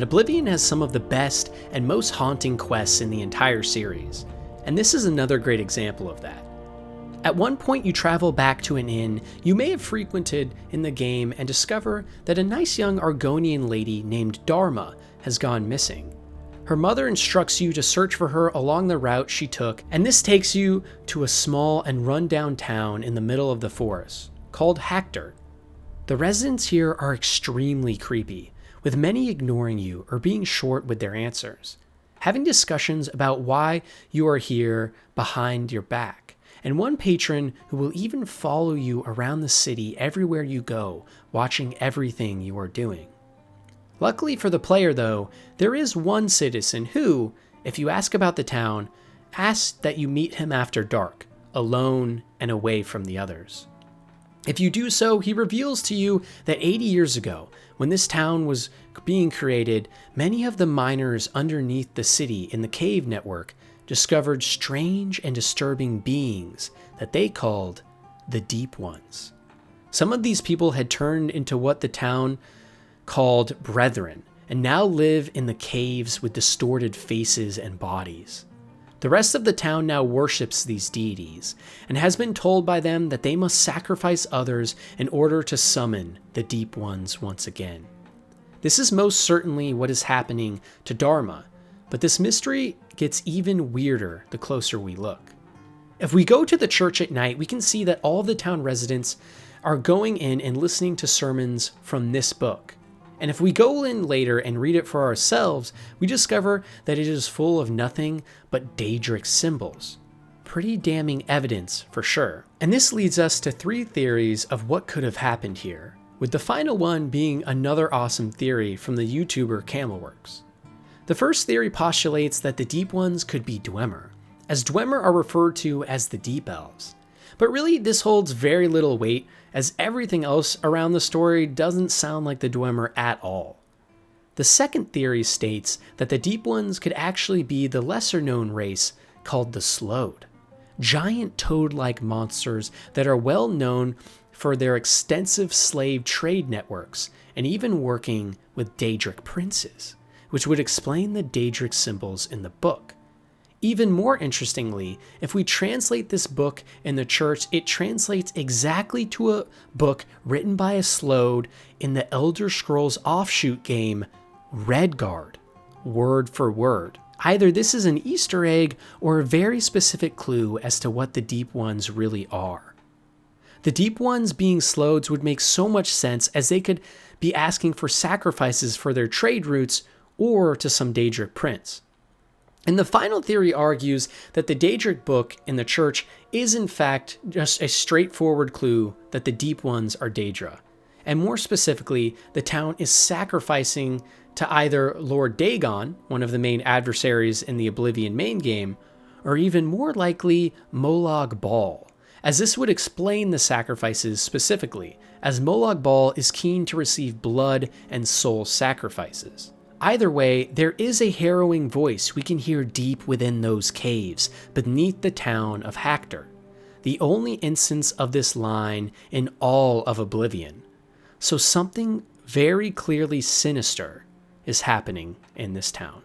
Oblivion has some of the best and most haunting quests in the entire series, and this is another great example of that. At one point you travel back to an inn you may have frequented in the game and discover that a nice young Argonian lady named Dharma has gone missing. Her mother instructs you to search for her along the route she took, and this takes you to a small and run-down town in the middle of the forest, called Hackdirt. The residents here are extremely creepy, with many ignoring you or being short with their answers, having discussions about why you are here behind your back, and one patron who will even follow you around the city everywhere you go, watching everything you are doing. Luckily for the player though, there is one citizen who, if you ask about the town, asks that you meet him after dark, alone and away from the others. If you do so, he reveals to you that 80 years ago, when this town was being created, many of the miners underneath the city in the cave network discovered strange and disturbing beings that they called the Deep Ones. Some of these people had turned into what the town called brethren, and now live in the caves with distorted faces and bodies. The rest of the town now worships these deities, and has been told by them that they must sacrifice others in order to summon the Deep Ones once again. This is most certainly what is happening to Dharma, but this mystery gets even weirder the closer we look. If we go to the church at night, we can see that all the town residents are going in and listening to sermons from this book. And if we go in later and read it for ourselves, we discover that it is full of nothing but Daedric symbols. Pretty damning evidence for sure. And this leads us to 3 theories of what could have happened here, with the final one being another awesome theory from the YouTuber Camelworks. The first theory postulates that the Deep Ones could be Dwemer, as Dwemer are referred to as the Deep Elves. But really, this holds very little weight, as everything else around the story doesn't sound like the Dwemer at all. The second theory states that the Deep Ones could actually be the lesser-known race called the Slowed, giant toad-like monsters that are well known for their extensive slave trade networks and even working with Daedric princes, which would explain the Daedric symbols in the book. Even more interestingly, if we translate this book in the church, it translates exactly to a book written by a Slowed in the Elder Scrolls offshoot game Redguard, word for word. Either this is an Easter egg or a very specific clue as to what the Deep Ones really are. The Deep Ones being Sloweds would make so much sense, as they could be asking for sacrifices for their trade routes or to some Daedric prince. And the final theory argues that the Daedric book in the church is in fact just a straightforward clue that the Deep Ones are Daedra. And more specifically, the town is sacrificing to either Lord Dagon, one of the main adversaries in the Oblivion main game, or even more likely Molag Bal, as this would explain the sacrifices specifically, as Molag Bal is keen to receive blood and soul sacrifices. Either way, there is a harrowing voice we can hear deep within those caves beneath the town of Hackdirt, the only instance of this line in all of Oblivion. So something very clearly sinister is happening in this town.